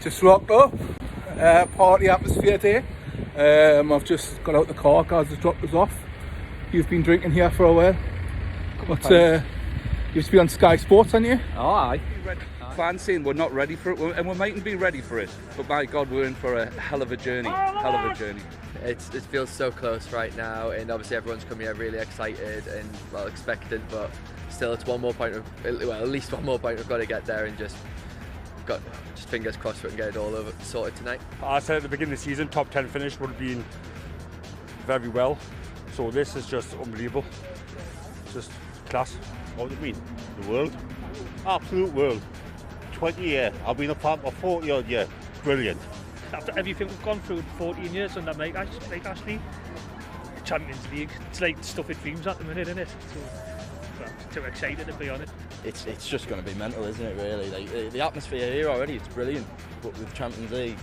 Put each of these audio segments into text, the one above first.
Just rocked up, party atmosphere day. I've just got out the car, guys have dropped us off. You've been drinking here for a while. You used to be on Sky Sports, haven't you? Oh, aye. Fans saying we're not ready for it, and we mightn't be ready for it, but my God, we're in for a hell of a journey. It feels so close right now, and obviously everyone's coming here really excited and well expectant, but still it's one more point at least one more point we've got to get there, and just fingers crossed we can get it all over sorted tonight. I said at the beginning of the season, top 10 finish would have been very well, so this is just unbelievable, just class. What do you mean? The world? Absolute world. 20 years. I've been a part of 40 odd years. Brilliant. After everything we've gone through 14 years under Mike Ashley, Champions League, it's like stuff it dreams at the minute, isn't it? So, too excited to be honest. It's just going to be mental, isn't it, really? Like, the atmosphere here already, it's brilliant, but with Champions League.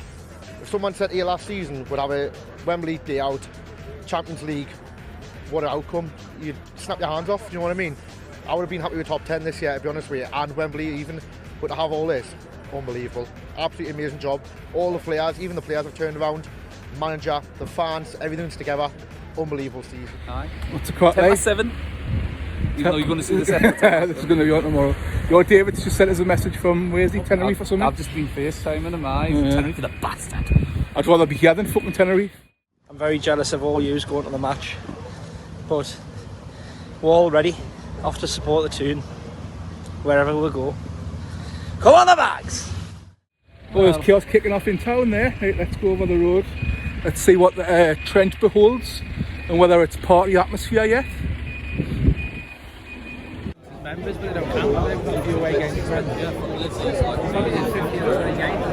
If someone said to you last season would have a Wembley day out, Champions League, what an outcome, you'd snap your hands off, do you know what I mean? I would have been happy with top 10 this year, to be honest with you, and Wembley even, but to have all this, unbelievable. Absolutely amazing job. All the players, even the players have turned around, manager, the fans, everything's together. Unbelievable season. Aye. What's the crack, 10-7. Even though you're going to see the second. This is going to be on tomorrow. Your David's just sent us a message from, where's he, Tenerife or something? I've just been FaceTiming him, Tenerife, the bastard. I'd rather be here than fucking Tenerife. I'm very jealous of all yous going to the match, but we're all ready, off to support the tune, wherever we go. Come on the bags! Well, there's chaos kicking off in town there. Right, let's go over the road. Let's see what the Trent beholds and whether it's party atmosphere yet. Members, but they don't count. They've got a few away games to Trent. Probably did 50 or 20 games.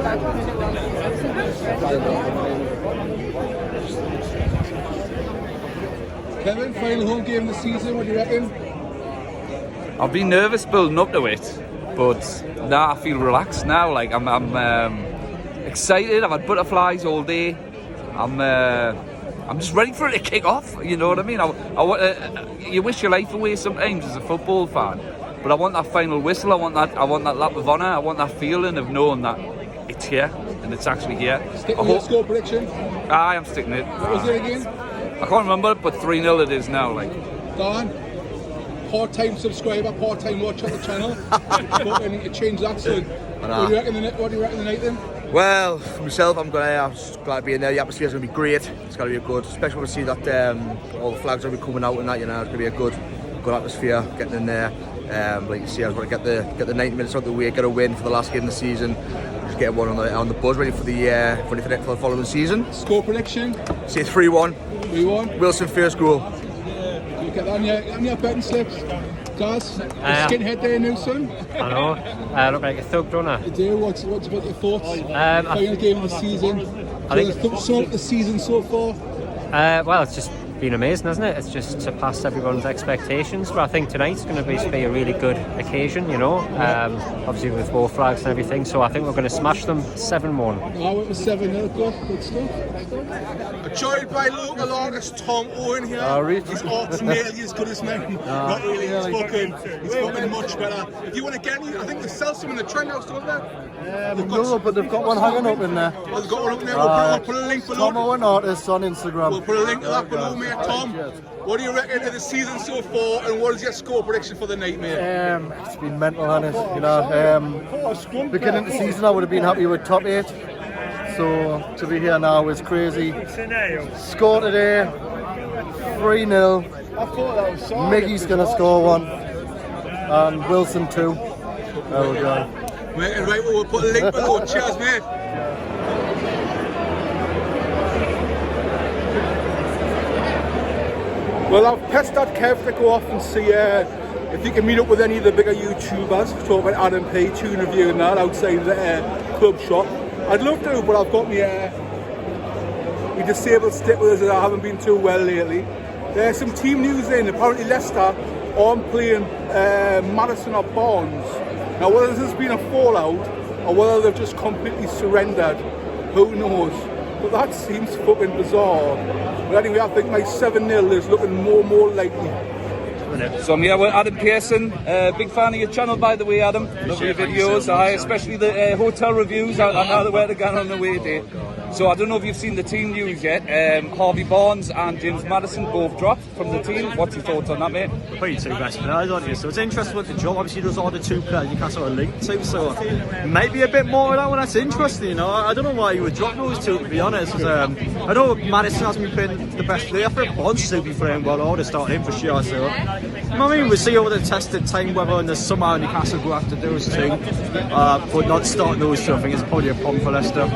Kevin, final home game of the season, what do you reckon? I've been nervous building up to it, but now I feel relaxed now. Like I'm excited. I've had butterflies all day. I'm just ready for it to kick off. You know what I mean? You wish your life away sometimes as a football fan, but I want that final whistle. I want that lap of honour. I want that feeling of knowing that it's here and it's actually here. Stick with your score prediction. Aye, I'm sticking it. What was it again? I can't remember, but 3-0 it is now. Like. Don, part-time subscriber, part-time watcher of the channel. But I need to change that soon. What do you reckon the night then? Well, for myself, I'm just glad to be in there. The atmosphere's going to be great. It's going to be good, especially when we see that all the flags will be coming out and that. You know, it's going to be a good atmosphere getting in there. Like you see, I was going to get the 90 minutes out of the way, get a win for the last game of the season, just get everyone on the buzz, ready for the following season. Score prediction? Say 3-1. 3-1. Wilson first goal. You get that on your betting slips. Guys, skinhead there now, son. I know. I look like a thug, don't I? You do. What's about your thoughts? Final game of the season. I think sort of the season so far. Well, it's just been amazing, hasn't it? It's just surpassed everyone's expectations. But I think tonight's going to be a really good occasion, you know. Obviously with both flags and everything. So I think we're going to smash them 7-1. I went with 7-0. Good stuff. Joined by local artist Tom Owen here. He's art's nearly as good as me. Not really. He's spoken much better. If you want to get me, I think they sell some in the Trent House, don't they? No, but they've got one hanging up in there. Oh, they've got one up there. We'll put a link below. Tom Owen Artist on Instagram. We'll put a link to that below, mate. Tom, what do you reckon of the season so far, and what is your score prediction for the night, mate? It's been mental, hasn't it? You know, beginning of the season I would have been happy with top 8. So to be here now is crazy. Score today, 3-0. Miggy's going to score one, and Wilson 2. There we go. Right, we'll put a link below. Cheers, mate. Well, I've pestered Kev to go off and see if you can meet up with any of the bigger YouTubers, talk about Adam P, tune review and that outside the club shop. I'd love to, but I've got my disabled stick with us and I haven't been too well lately. There's some team news in. Apparently Leicester aren't playing Madison or Barnes. Now whether this has been a fallout or whether they've just completely surrendered, who knows? But that seems fucking bizarre. But anyway, I think my 7-0 is looking more likely. minute. So I'm here with Adam Pearson, big fan of your channel by the way, Adam. Love your videos, especially the hotel reviews. I know where to go on the way day. So I don't know if you've seen the team news yet. Harvey Barnes and James Maddison both dropped from the team. What's your thoughts on that, mate? Probably two best players, aren't you? So it's interesting what the drop. Obviously, those are the two players Newcastle are linked to. So maybe a bit more of that one. That's interesting. You know, I don't know why you would drop those two, to be honest. 'Cause, I know Maddison hasn't been playing the best player for it. Barnes will be playing well. I would have started him for sure. So I mean, we'll see over the tested time whether in the summer Newcastle go after those two, but not starting those two. I think it's probably a problem for Leicester.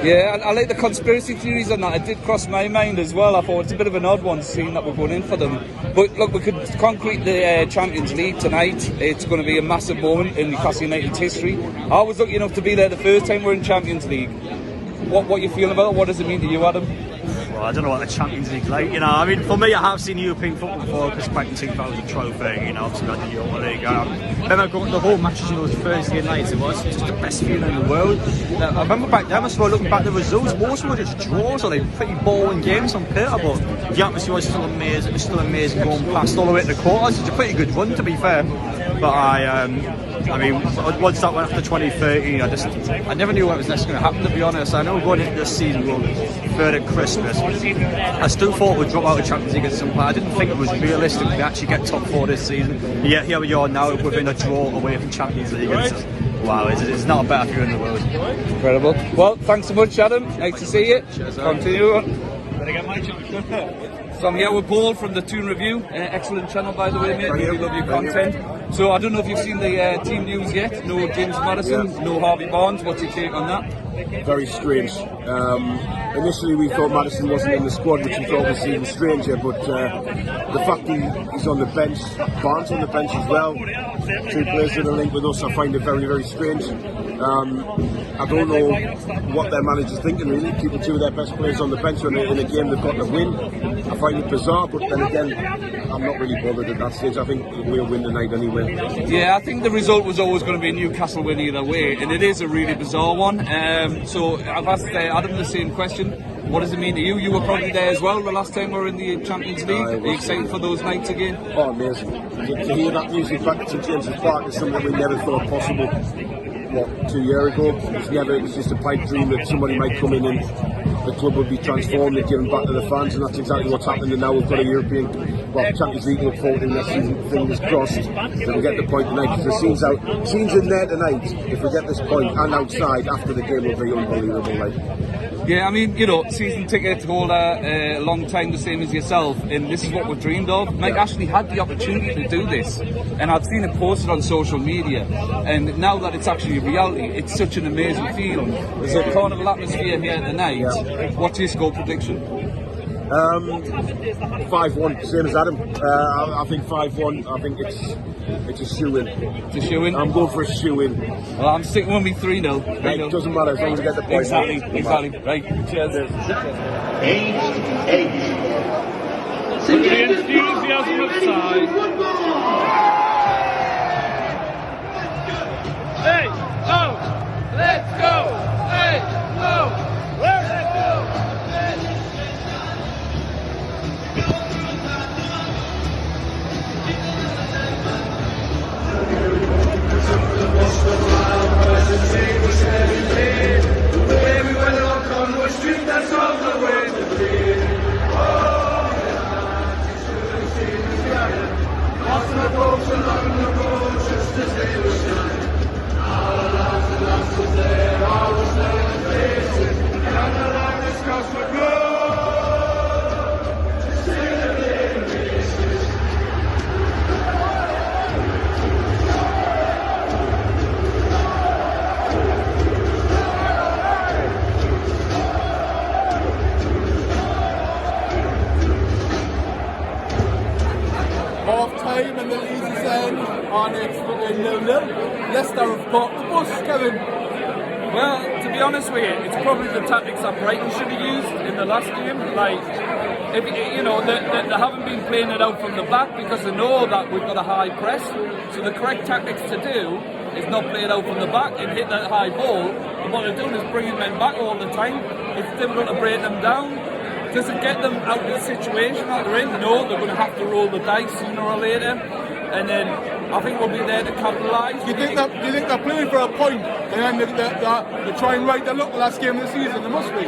Yeah, I like the conspiracy theories on that. It did cross my mind as well. I thought it's a bit of an odd one seeing that we're going in for them. But look, we could concrete the Champions League tonight. It's going to be a massive moment in Newcastle United's history. I was lucky enough to be there the first time we're in Champions League. What you feeling about it? What does it mean to you, Adam? Well, I don't know what the Champions League like, you know. I mean, for me, I have seen European football before because back in 2000 trophy, you know, obviously got the Europa League. Then I got the whole matches in those Thursday nights. It was just the best feeling in the world. I remember back then, I was looking back at the results, most were just draws or like pretty boring games on paper, but the atmosphere was still amazing. It was still amazing going past all the way to the quarters. It's a pretty good run, to be fair. But I mean, once that went after 2013, I never knew what was next going to happen, to be honest. I know going into this season, we'll third at Christmas. I still thought we'd drop out of Champions League at some point. I didn't think it was realistic to actually get top 4 this season. But yet here we are now within a draw away from Champions League. Wow, it's not a better feeling in the world. Incredible. Well, thanks so much, Adam. Nice to see you. Cheers, continue on. Better get my chance. So I'm here with Paul from the Toon Review. Excellent channel, by the way, mate. Really love your content. So I don't know if you've seen the team news yet. No James Maddison, no Harvey Barnes. What's your take on that? Very strange. Initially we thought Maddison wasn't in the squad, which we thought was even stranger, but the fact he's on the bench, Barnes on the bench as well, two players that are linked with us, I find it very, very strange. I don't know what their manager's thinking really, keeping two of their best players on the bench in a game they've got to win. I find it bizarre, but then again, I'm not really bothered at that stage. I think we'll win tonight anyway. Yeah, I think the result was always going to be a Newcastle win either way, and it is a really bizarre one. So I've asked Adam the same question. What does it mean to you? You were probably there as well the last time we were in the Champions League. Are you excited for those nights again? Oh, amazing. To hear that music back at St James's Park is something we never thought possible. What, 2 years ago? It was just a pipe dream that somebody might come in and the club would be transformed and given back to the fans, and that's exactly what's happening. And now we've got a European, Champions League to look forward to next season. Fingers crossed that we get the point tonight, because the scenes in there tonight, if we get this point and outside after the game, will be unbelievable. Yeah, I mean, you know, season ticket holder, a long time the same as yourself, and this is what we've dreamed of. Mike Ashley had the opportunity to do this, and I've seen it posted on social media, and now that it's actually reality, it's such an amazing feeling. There's a carnival atmosphere here tonight. Yeah. What's your score prediction? 5-1, same as Adam. I think 5-1. I think it's a shoe-in. It's a shoe-in? I'm going for a shoe-in. Well, I'm sticking with me 3-0. It doesn't matter as long as we get the point. Exactly. Right, cheers. 8-8. The enthusiasm of time. Hey, oh, let's go. Hey, oh, let's go. Half-time and the league is end, and it's 0-0. Leicester have got the bus, Kevin. Well, to be honest with you, it's probably the tactics that Brighton should have used in the last game. Like, if you know, they haven't been playing it out from the back because they know that we've got a high press. So the correct tactics to do is not play it out from the back and hit that high ball. And what they're doing is bringing men back all the time. It's difficult to break them down. does it get them out of the situation that they're in? No, they're going to have to roll the dice sooner or later, and then I think we'll be there to capitalise. Do you think they're playing for a point, and then they try and write the look the last game of the season? They must be.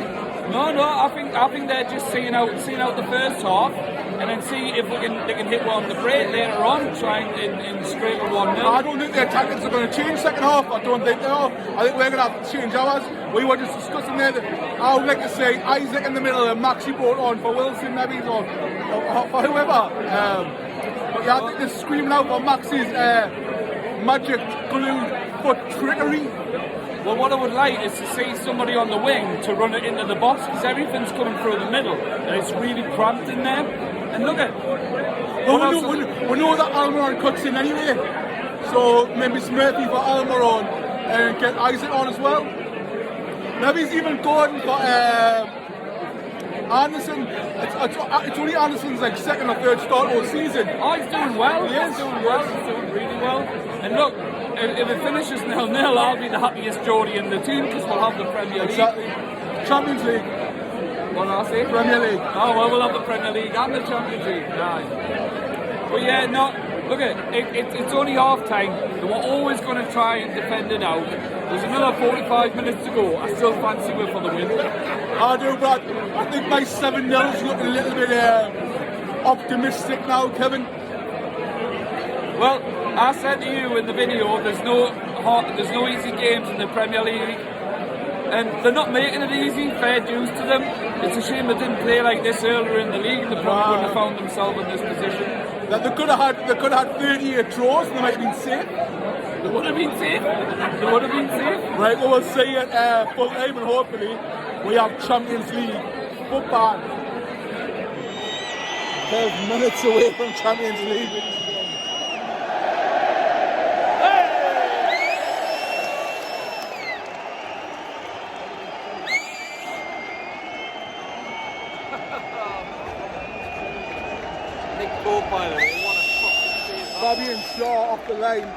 No, I think they're just seeing out the first half, and then see if they can hit one on the break later on, try and scrape a 1-0. I don't think their tactics are going to change second half. I don't think they are. I think we're going to have to change ours. We were just discussing there that I would like to say Isaac in the middle and Maxi brought on for Wilson, maybe, or for whoever. But yeah, I think they're screaming out for Maxi's magic glue foot trickery. Well, what I would like is to see somebody on the wing to run it into the box, because everything's coming through the middle and it's really cramped in there. And look at we know that Almiron cuts in anyway, so maybe Smurfy for Almiron and get Isaac on as well. Maybe he's even going for Anderson. It's only Anderson's like second or third start all season. Oh, he's doing well. He's doing well. He's doing really well. And look, if it finishes 0-0, I'll be the happiest Geordie in the team, because we'll have the Premier League. Exactly. Champions League. What did I say? Premier League. Oh, well, we'll have the Premier League and the Champions League. Nice. But yeah, no, look at it's only half time. They were always going to try and defend it out. There's another 45 minutes to go. I still fancy we're for the win. I do, but I think my 7-0's looking a little bit optimistic now, Kevin. Well, I said to you in the video, there's no easy games in the Premier League, and they're not making it easy. Fair dues to them. It's a shame they didn't play like this earlier in the league, and they probably wouldn't have found themselves in this position. That they could have had 38 draws, and they might have been safe. They would have been safe. They would have been safe. Right, well, we'll see it full time, and hopefully we have Champions League football. 12 minutes away from Champions League. Bobby and Shaw off the line.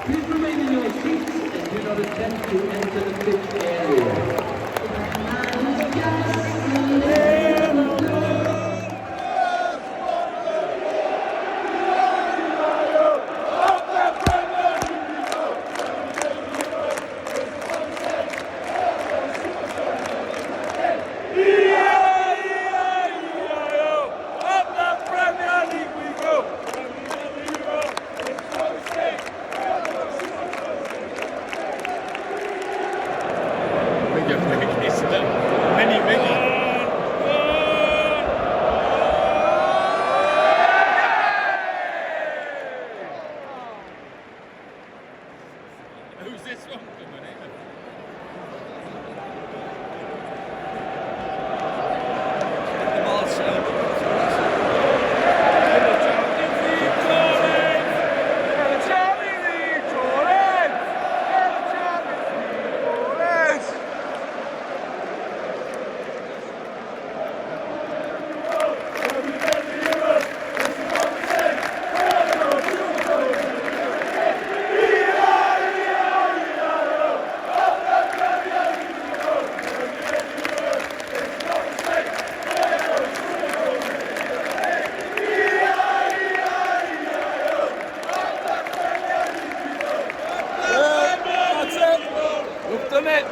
Please remain in your seats and do not attempt to enter the pitch area.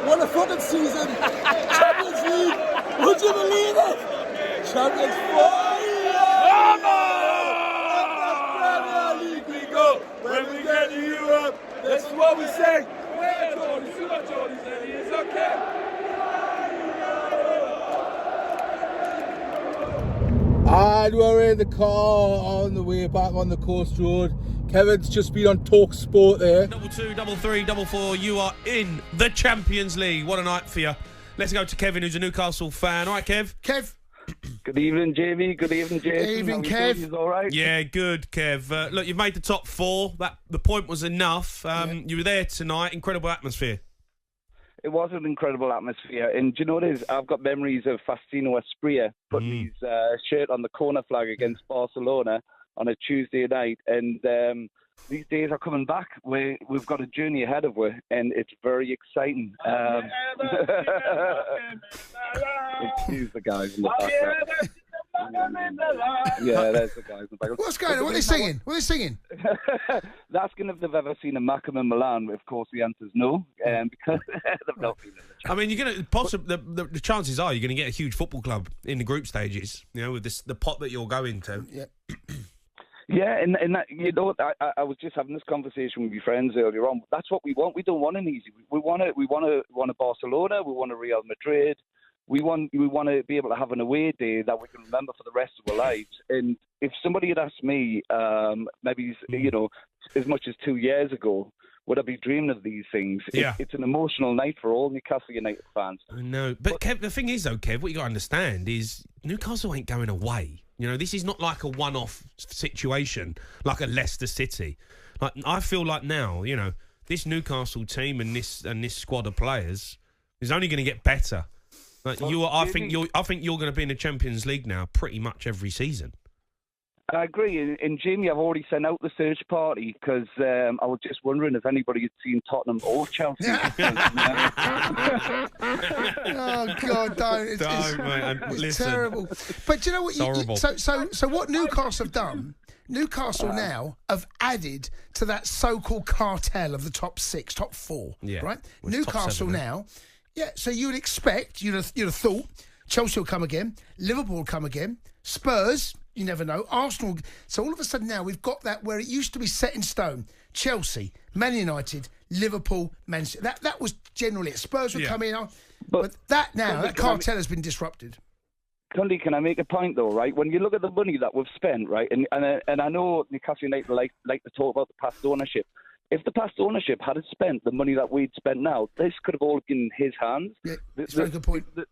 What a fucking season! Champions League! Would you believe it? Champions Premier League we go! When we get to Europe, this is what we say! Where Jordy? See what Jordy said, he is okay! And we're in the car on the way back on the coast road. Kevin's just been on TalkSPORT there. 2, 3, 4. You are in the Champions League. What a night for you. Let's go to Kevin, who's a Newcastle fan. All right, Kev? Kev. Good evening, Jamie. Good evening, Jason. Good evening, Kev. You all right? Yeah, good, Kev. Look, you've made the top 4. The point was enough. You were there tonight. Incredible atmosphere. It was an incredible atmosphere. And do you know what it is? I've got memories of Faustino Asprilla putting his shirt on the corner flag against Barcelona on a Tuesday night. And these days are coming back. We've got a journey ahead of us, and it's very exciting. Excuse the guys in the background. Yeah, there's the guys in the background. What's going on? What are they singing? What are they singing? They're asking if they've ever seen a Macam in Milan. Of course, the answer is no, because they've not been in the Champions. I mean, you're going to the chances are you're going to get a huge football club in the group stages. You know, with the pot that you'll go into. Yeah. Yeah, and that, you know, I was just having this conversation with your friends earlier on. That's what we want. We don't want an easy. We want a Barcelona. We want a Real Madrid. We want to be able to have an away day that we can remember for the rest of our lives. And if somebody had asked me, maybe as much as 2 years ago, would I be dreaming of these things? Yeah. It's an emotional night for all Newcastle United fans. I know, but Kev, the thing is, though, Kev, what you got to understand is Newcastle ain't going away. You know, this is not like a one-off situation, like a Leicester City. Like I feel like now, you know, this Newcastle team and this squad of players is only going to get better. Like I think you're going to be in the Champions League now, pretty much every season. I agree, and Jamie, I've already sent out the search party because I was just wondering if anybody had seen Tottenham or Chelsea. Oh God, don't! It's terrible. But do you know what? Horrible. So what Newcastle have done? Newcastle now have added to that so-called cartel of the top 6, top 4. Yeah, right. well, Newcastle now. Yeah. So you'd expect, you'd have thought Chelsea will come again, Liverpool will come again, Spurs. You never know. Arsenal. So all of a sudden now we've got that where it used to be set in stone. Chelsea, Man United, Liverpool, Man City. That was generally it. Spurs would come in. But that now, that cartel has been disrupted. Cundy, can I make a point though, right? When you look at the money that we've spent, right, and I know Newcastle United like to talk about the past ownership. If the past ownership had spent the money that we'd spent now, this could have all been in his hands. Yeah, it's a very good point. The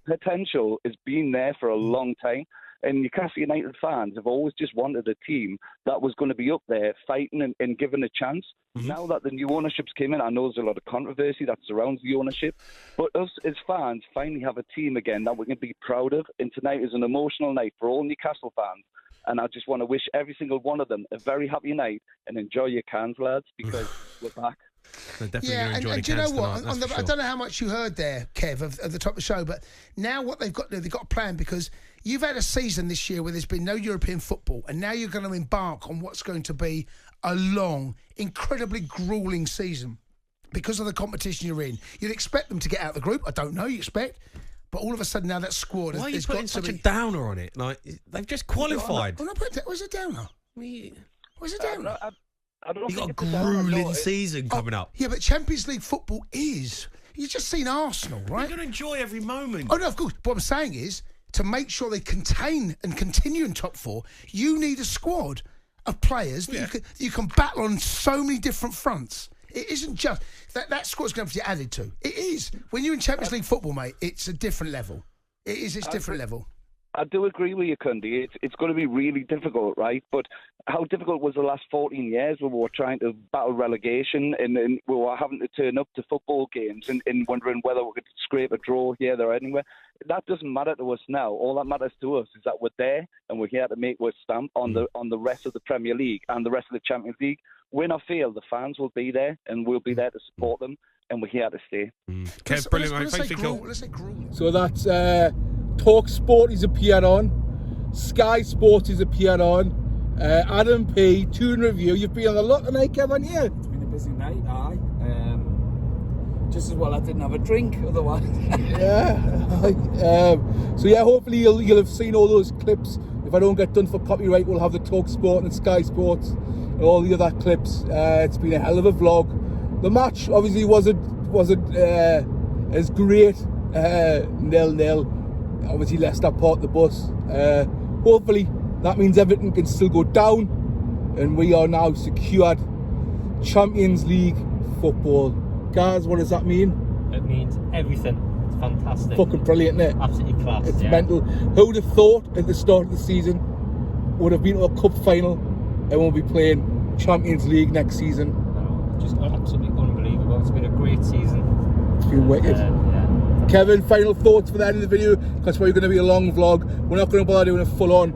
potential has been there for a long time. And Newcastle United fans have always just wanted a team that was going to be up there fighting and given a chance. Mm-hmm. Now that the new ownership's came in, I know there's a lot of controversy that surrounds the ownership, but us as fans finally have a team again that we can be proud of. And tonight is an emotional night for all Newcastle fans. And I just want to wish every single one of them a very happy night and enjoy your cans, lads, because we're back. Yeah, and do you know what? I don't know how much you heard there, Kev, at the top of the show, but now what they've got to do, they've got a plan because you've had a season this year where there's been no European football, and now you're going to embark on what's going to be a long, incredibly gruelling season because of the competition you're in. You'd expect them to get out of the group. I don't know, you expect. But all of a sudden now that squad Why are you has putting got such to a be... downer on it? Like, they've just qualified. What's a downer? What's a downer? You've got a gruelling season coming up. Yeah, but Champions League football is. You've just seen Arsenal, right? You're going to enjoy every moment. Oh, no, of course. What I'm saying is, to make sure they contain and continue in top 4, you need a squad of players that you can battle on so many different fronts. It isn't just... That squad's going to have to be added to. It is. When you're in Champions League football, mate, it's a different level. It is. It's a different level. I do agree with you, Cundy. It's going to be really difficult, right? But how difficult was the last 14 years when we were trying to battle relegation and we were having to turn up to football games and wondering whether we could scrape a draw here, there, or anywhere? That doesn't matter to us now. All that matters to us is that we're there and we're here to make our stamp on the rest of the Premier League and the rest of the Champions League. Win or fail, the fans will be there and we'll be there to support them, and we're here to stay. Kev, brilliant, mate. Thanks for your Let's say gruel. So that's TalkSPORT is appeared on, Sky Sports is appeared on, Adam P, Tune Review. You've been on a lot tonight, Kevin, yeah? It's been a busy night, aye. Just as well I didn't have a drink otherwise. Yeah. So yeah, hopefully you'll have seen all those clips. If I don't get done for copyright, we'll have the TalkSPORT and Sky Sports and all the other clips. It's been a hell of a vlog. The match obviously wasn't as great. 0-0. Obviously Leicester part the bus. Hopefully that means Everton can still go down and we are now secured Champions League football. Guys, what does that mean? It means everything. It's fantastic. Fucking brilliant, isn't it? Absolutely class. It's mental. Who would have thought at the start of the season would have been to a cup final and we'll be playing Champions League next season? Just absolutely unbelievable. It's been a great season. It's been wicked. Kevin, final thoughts for the end of the video, because it's probably going to be a long vlog. We're not going to bother doing a full-on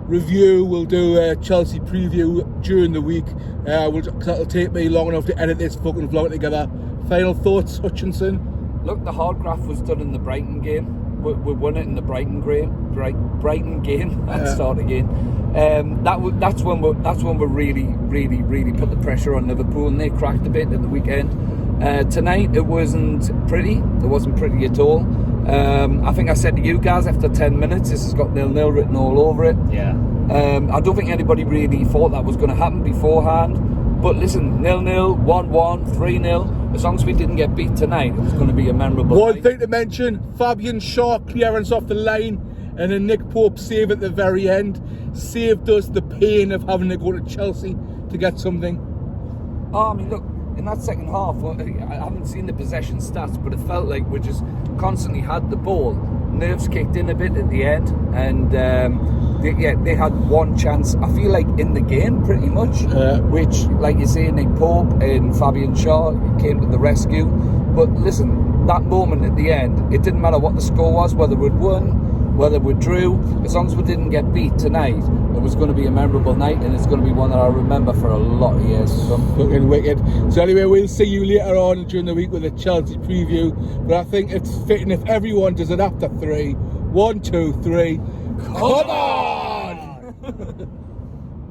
review. We'll do a Chelsea preview during the week. That'll take me long enough to edit this fucking vlog together. Final thoughts, Hutchinson? Look, the hard graft was done in the Brighton game. We won it in the Brighton game. Let's start again. That's when we really put the pressure on Liverpool, and they cracked a bit at the weekend. Tonight it wasn't pretty. It wasn't pretty at all. I think I said to you guys after 10 minutes, this has got 0-0 written all over it. Yeah. I don't think anybody really thought that was going to happen beforehand. But listen, 0-0, 1-1, 3-0. As long as we didn't get beat tonight, it was going to be a memorable One night. thing to mention, Fabian Shaw clearance off the line and a Nick Pope save at the very end saved us the pain of having to go to Chelsea to get something. I mean, look, in that second half, I haven't seen the possession stats, but it felt like we just constantly had the ball. Nerves kicked in a bit at the end, and they had one chance, I feel like, in the game, pretty much, which, like you say, Nick Pope and Fabian Shaw came to the rescue. But listen, that moment at the end, it didn't matter what the score was, whether we'd won, whether we drew, as long as we didn't get beat tonight, it was going to be a memorable night, and it's going to be one that I'll remember for a lot of years to come. Looking wicked. So anyway, we'll see you later on during the week with a Chelsea preview, but I think it's fitting if everyone does it after 3. 1, 2, 3. Come on!